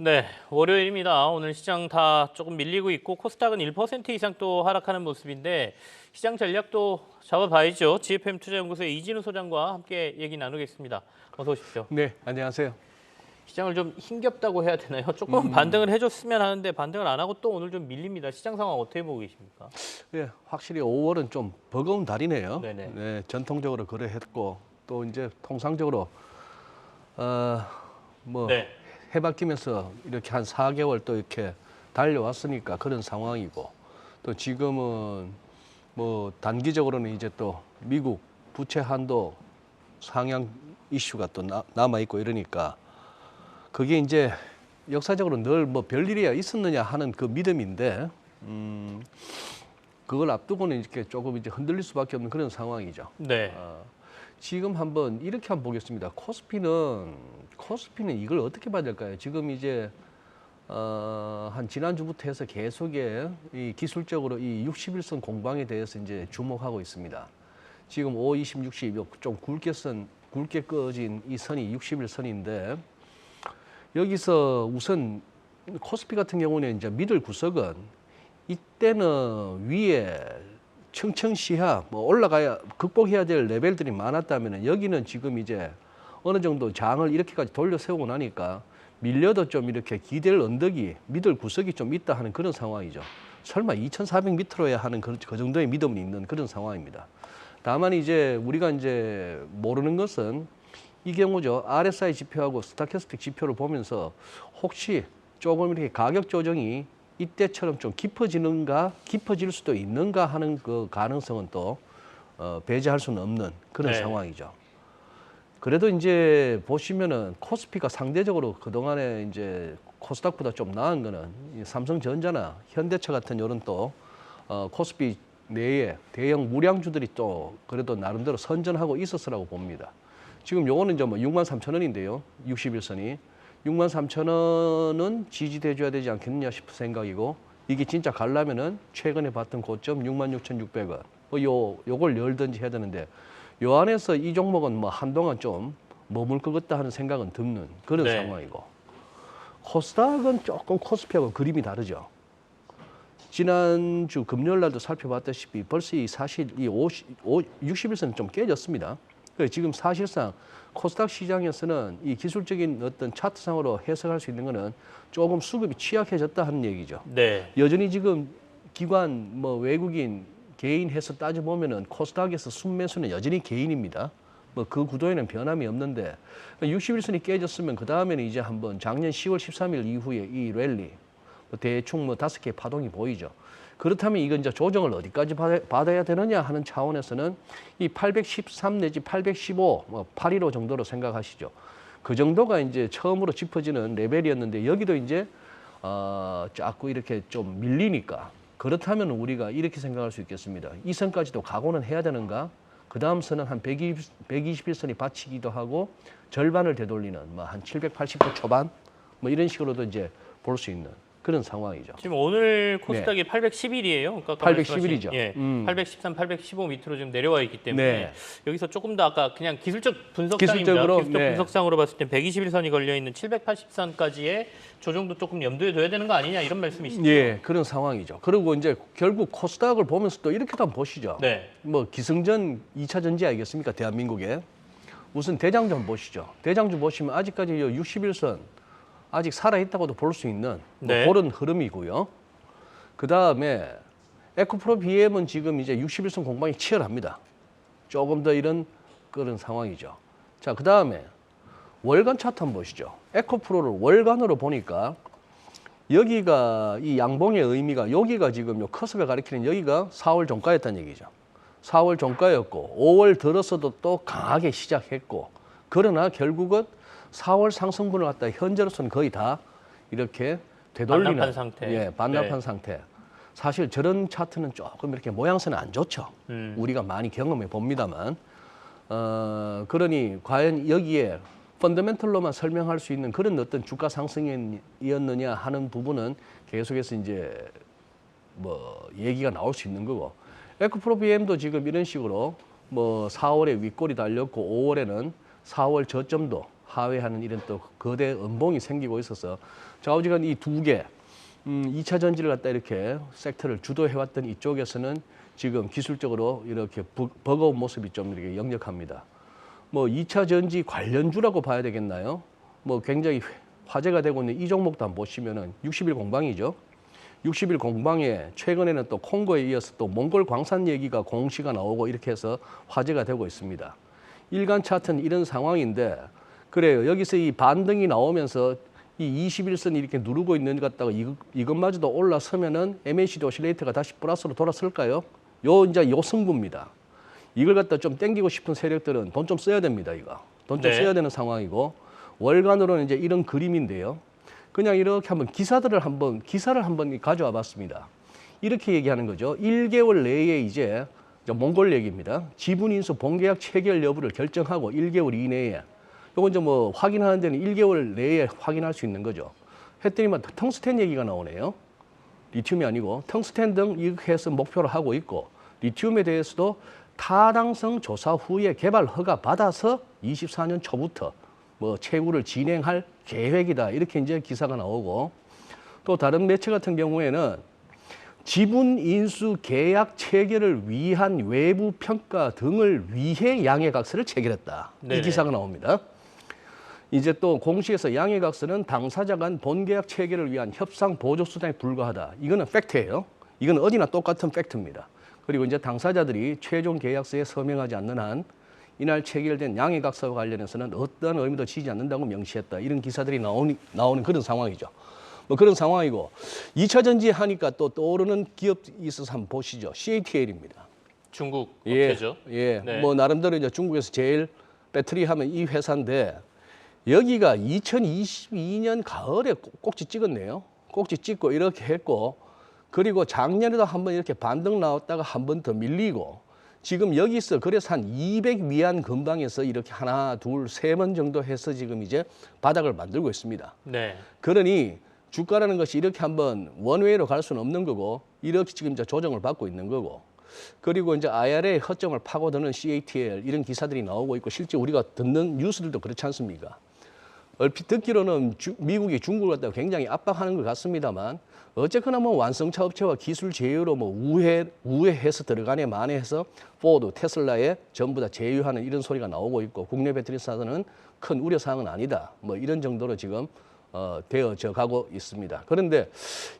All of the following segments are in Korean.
네, 월요일입니다. 오늘 시장 다 조금 밀리고 있고 코스닥은 1% 이상 또 하락하는 모습인데 시장 전략도 잡아봐야죠. GFM 투자연구소의 이진우 소장과 함께 얘기 나누겠습니다. 어서 오십시오. 네, 안녕하세요. 시장을 좀 힘겹다고 해야 되나요? 조금 반등을 해줬으면 하는데 반등을 안 하고 또 오늘 좀 밀립니다. 시장 상황 어떻게 보고 계십니까? 네, 확실히 5월은 좀 버거운 달이네요. 네네. 네, 전통적으로 그래했고 또 이제 통상적으로 뭐 네. 해바뀌면서 이렇게 한 4개월 또 이렇게 달려왔으니까 그런 상황이고 또 지금은 뭐 단기적으로는 이제 또 미국 부채 한도 상향 이슈가 또 남아 있고 이러니까 그게 이제 역사적으로 늘 뭐 별일이야 있었느냐 하는 그 믿음인데 그걸 앞두고는 이렇게 조금 이제 흔들릴 수밖에 없는 그런 상황이죠. 네. 지금 한번 이렇게 한번 보겠습니다. 코스피는 이걸 어떻게 봐야 될까요? 지금 이제 한 지난주부터 해서 계속에 이 기술적으로 이 61선 공방에 대해서 이제 주목하고 있습니다. 지금 5, 20, 60 좀 굵게 꺼진 이 선이 61선인데 여기서 우선 코스피 같은 경우는 이제 미들 구석은 이때는 위에 청청시하 뭐 올라가야 극복해야 될 레벨들이 많았다면 여기는 지금 이제 어느 정도 장을 이렇게까지 돌려 세우고 나니까 밀려도 좀 이렇게 기댈 언덕이 미들 구석이 좀 있다 하는 그런 상황이죠. 설마 2,400m로야 하는 그 정도의 믿음이 있는 그런 상황입니다. 다만 이제 우리가 이제 모르는 것은 이 경우죠. RSI 지표하고 스타캐스틱 지표를 보면서 혹시 조금 이렇게 가격 조정이 이때처럼 좀 깊어질 수도 있는가 하는 그 가능성은 또 배제할 수는 없는 그런 네. 상황이죠. 그래도 이제 보시면은 코스피가 상대적으로 그동안에 이제 코스닥보다 좀 나은 거는 삼성전자나 현대차 같은 이런 또 코스피 내에 대형 무량주들이 또 그래도 나름대로 선전하고 있었으라고 봅니다. 지금 요거는 이제 뭐 63,000원인데요. 61선이. 63,000원은 지지돼줘야 되지 않겠느냐 싶은 생각이고 이게 진짜 가려면은 최근에 봤던 고점 66,600원. 요걸 열든지 해야 되는데 요 안에서 이 종목은 뭐 한동안 좀 머물 것 같다 하는 생각은 드는 그런 네. 상황이고 코스닥은 조금 코스피하고 그림이 다르죠. 지난주 금요일 날도 살펴봤다시피 벌써 사실 이 61선은 좀 깨졌습니다. 지금 사실상 코스닥 시장에서는 이 기술적인 어떤 차트상으로 해석할 수 있는 거는 조금 수급이 취약해졌다 하는 얘기죠. 네. 여전히 지금 기관, 뭐 외국인, 개인 해서 따져보면은 코스닥에서 순매수는 여전히 개인입니다. 뭐 그 구도에는 변함이 없는데 61선이 깨졌으면 그 다음에는 이제 한번 작년 10월 13일 이후에 이 랠리 대충 뭐 5개의 파동이 보이죠. 그렇다면 이건 이제 조정을 어디까지 받아야 되느냐 하는 차원에서는 이 813 내지 815, 뭐 815 정도로 생각하시죠. 그 정도가 이제 처음으로 짚어지는 레벨이었는데 여기도 이제 자꾸 이렇게 좀 밀리니까 그렇다면 우리가 이렇게 생각할 수 있겠습니다. 이 선까지도 각오는 해야 되는가? 그 다음 선은 한 121선이 받치기도 하고 절반을 되돌리는 뭐 한 780도 초반 뭐 이런 식으로도 이제 볼 수 있는 그런 상황이죠. 지금 오늘 코스닥이 811이에요. 그러니까 811이죠. 예, 813, 815 밑으로 좀 내려와 있기 때문에 네. 여기서 조금 더 아까 그냥 기술적 분석상입니다. 기술적으로, 기술적 네. 분석상으로 봤을 때 121선이 걸려 있는 780선까지의 조정도 조금 염두에 둬야 되는 거 아니냐 이런 말씀이시죠? 예, 그런 상황이죠. 그리고 이제 결국 코스닥을 보면서 또 이렇게도 한번 보시죠. 네. 뭐 기승전 2차 전지 아니겠습니까? 대한민국에. 우선 대장주 한번 보시죠. 대장주 보시면 아직까지 61선 아직 살아있다고도 볼 수 있는 네. 그런 흐름이고요. 그 다음에 에코프로 BM은 지금 이제 61선 공방이 치열합니다. 조금 더 이런 그런 상황이죠. 자, 그 다음에 월간 차트 한번 보시죠. 에코프로를 월간으로 보니까 여기가 이 양봉의 의미가 여기가 지금 요 커스가 가리키는 여기가 4월 종가였다는 얘기죠. 4월 종가였고 5월 들어서도 또 강하게 시작했고 그러나 결국은 4월 상승분을 갖다 현재로서는 거의 다 이렇게 되돌리는 반납한 상태. 예, 반납한 네. 상태. 사실 저런 차트는 조금 이렇게 모양새는 안 좋죠. 우리가 많이 경험해 봅니다만 그러니 과연 여기에 펀더멘털로만 설명할 수 있는 그런 어떤 주가 상승이었느냐 하는 부분은 계속해서 이제 뭐 얘기가 나올 수 있는 거고 에코프로 BM도 지금 이런 식으로 뭐 4월에 윗골이 달렸고 5월에는 4월 저점도 하회하는 이런 또 거대 음봉이 생기고 있어서 좌우지간 이 두 개, 2차 전지를 갖다 이렇게 섹터를 주도해왔던 이쪽에서는 지금 기술적으로 이렇게 버거운 모습이 좀 이렇게 역력합니다. 뭐 2차 전지 관련주라고 봐야 되겠나요? 뭐 굉장히 화제가 되고 있는 이 종목도 한번 보시면은 60일 공방이죠. 60일 공방에 최근에는 또 콩고에 이어서 또 몽골 광산 얘기가 공시가 나오고 이렇게 해서 화제가 되고 있습니다. 일간 차트는 이런 상황인데 그래요. 여기서 이 반등이 나오면서 이 21선 이렇게 누르고 있는 것 같다가 이것마저도 올라서면은 MACD 오실레이터가 다시 플러스로 돌아설까요? 이제 요 승부입니다. 이걸 갖다 좀 땡기고 싶은 세력들은 돈 좀 써야 됩니다, 이거. 돈 좀 써야 되는 상황이고 월간으로는 이제 이런 그림인데요. 그냥 이렇게 기사를 한번 가져와 봤습니다. 이렇게 얘기하는 거죠. 1개월 내에 이제 몽골 얘기입니다. 지분 인수 본계약 체결 여부를 결정하고 1개월 이내에 요건 이제 뭐 확인하는 데는 1개월 내에 확인할 수 있는 거죠. 했더니만 텅스텐 얘기가 나오네요. 리튬이 아니고 텅스텐 등 이렇게 해서 목표로 하고 있고 리튬에 대해서도 타당성 조사 후에 개발 허가 받아서 24년 초부터 뭐 채굴을 진행할 계획이다. 이렇게 이제 기사가 나오고 또 다른 매체 같은 경우에는 지분 인수 계약 체결을 위한 외부 평가 등을 위해 양해각서를 체결했다. 네네. 이 기사가 나옵니다. 이제 또 공시에서 양해각서는 당사자 간 본계약 체결을 위한 협상 보조 수단에 불과하다. 이거는 팩트예요. 이건 어디나 똑같은 팩트입니다. 그리고 이제 당사자들이 최종 계약서에 서명하지 않는 한 이날 체결된 양해각서와 관련해서는 어떠한 의미도 지지 않는다고 명시했다. 이런 기사들이 나오는 그런 상황이죠. 뭐 그런 상황이고 2차 전지 하니까 또 떠오르는 기업이 있어서 한번 보시죠. CATL입니다. 중국 업체죠. 예. 네. 뭐 나름대로 이제 중국에서 제일 배터리 하면 이 회사인데 여기가 2022년 가을에 꼭지 찍었네요. 꼭지 찍고 이렇게 했고 그리고 작년에도 한번 이렇게 반등 나왔다가 한 번 더 밀리고 지금 여기서 그래서 한 200위안 근방에서 이렇게 하나, 둘, 세 번 정도 해서 지금 이제 바닥을 만들고 있습니다. 네. 그러니 주가라는 것이 이렇게 한번 원웨이로 갈 수는 없는 거고 이렇게 지금 이제 조정을 받고 있는 거고 그리고 이제 IRA 허점을 파고드는 CATL 이런 기사들이 나오고 있고 실제 우리가 듣는 뉴스들도 그렇지 않습니까? 얼핏 듣기로는 미국이 중국을 갖다가 굉장히 압박하는 것 같습니다만 어쨌거나 뭐 완성차 업체와 기술 제휴로 뭐 우회해서 들어가네 마네 해서 포드, 테슬라에 전부 다 제휴하는 이런 소리가 나오고 있고 국내 배터리사는 큰 우려사항은 아니다. 뭐 이런 정도로 지금 되어져 가고 있습니다. 그런데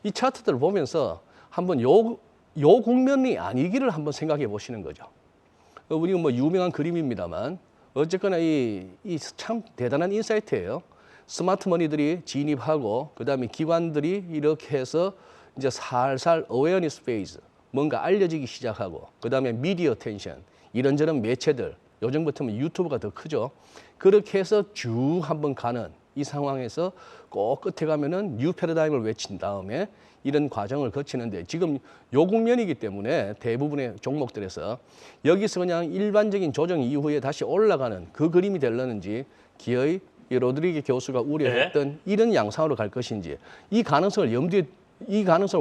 이 차트들을 보면서 한번 요 국면이 아니기를 한번 생각해 보시는 거죠. 우리가 뭐 유명한 그림입니다만 어쨌거나 이 참 대단한 인사이트예요. 스마트 머니들이 진입하고 그다음에 기관들이 이렇게 해서 이제 살살 어웨어니스 페이즈 뭔가 알려지기 시작하고 그다음에 미디어 텐션 이런저런 매체들 요즘 같으면 유튜브가 더 크죠. 그렇게 해서 쭉 한번 가는 이 상황에서 꼭 끝에 가면은 뉴 패러다임을 외친 다음에 이런 과정을 거치는데 지금 요 국면이기 때문에 대부분의 종목들에서 여기서 그냥 일반적인 조정 이후에 다시 올라가는 그 그림이 되려는지 기어이 이 로드리게 교수가 우려했던 이런 양상으로 갈 것인지 이 가능성을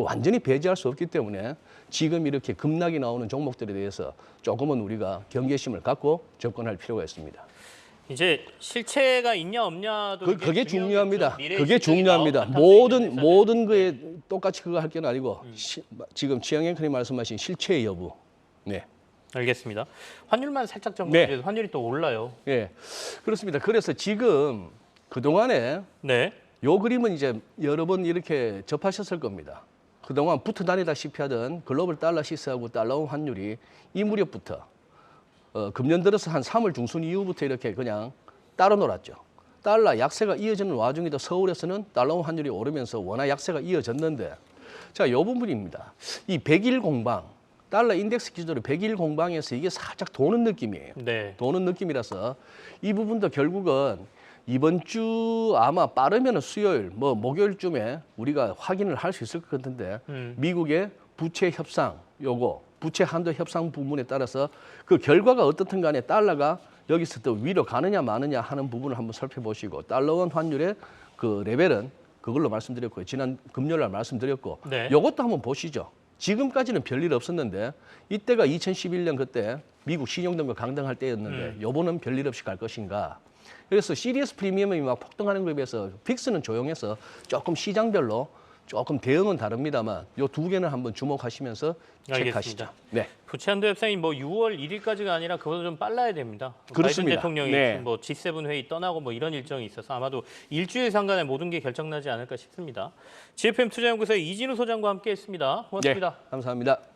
완전히 배제할 수 없기 때문에 지금 이렇게 급락이 나오는 종목들에 대해서 조금은 우리가 경계심을 갖고 접근할 필요가 있습니다. 이제 실체가 있냐 없냐도 그게 중요합니다. 미래의 그게 실적이 중요합니다. 나오고 모든 거에 똑같이 그거 할 건 아니고 지금 지영 앵커님 말씀하신 실체의 여부. 네. 알겠습니다. 환율만 살짝 점검해서 환율이 또 올라요. 예. 그렇습니다. 그래서 지금 그동안에 네. 요 그림은 이제 여러 번 이렇게 접하셨을 겁니다. 그동안 붙어 다니다시피 하던 글로벌 달러 시스하고 달러원 환율이 이 무렵부터 금년 들어서 한 3월 중순 이후부터 이렇게 그냥 따로 놀았죠. 달러 약세가 이어지는 와중에도 서울에서는 달러원 환율이 오르면서 원화 약세가 이어졌는데 자, 요 부분입니다. 이 100일 공방, 달러 인덱스 기준으로 100일 공방에서 이게 살짝 도는 느낌이에요. 네. 도는 느낌이라서 이 부분도 결국은 이번 주 아마 빠르면 수요일, 뭐 목요일쯤에 우리가 확인을 할 수 있을 것 같은데 미국의 부채 협상 요거 부채 한도 협상 부분에 따라서 그 결과가 어떻든 간에 달러가 여기서 또 위로 가느냐 마느냐 하는 부분을 한번 살펴보시고 달러원 환율의 그 레벨은 그걸로 말씀드렸고요. 지난 금요일 날 말씀드렸고 네. 요것도 한번 보시죠. 지금까지는 별일 없었는데 이때가 2011년 그때 미국 신용등급 강등할 때였는데 요번은 별일 없이 갈 것인가. 그래서 시리어스 프리미엄이 막 폭등하는 것에 비해서 빅스는 조용해서 조금 시장별로 조금 대응은 다릅니다만 요 두 개는 한번 주목하시면서 체크하시죠. 알겠습니다. 네. 부채한도 협상이 뭐 6월 1일까지가 아니라 그보다 좀 빨라야 됩니다. 그렇습니다. 바이든 대통령이 네. 뭐 G7 회의 떠나고 뭐 이런 일정이 있어서 아마도 일주일 상간에 모든 게 결정나지 않을까 싶습니다. GFM 투자연구소의 이진우 소장과 함께했습니다. 고맙습니다. 네, 감사합니다.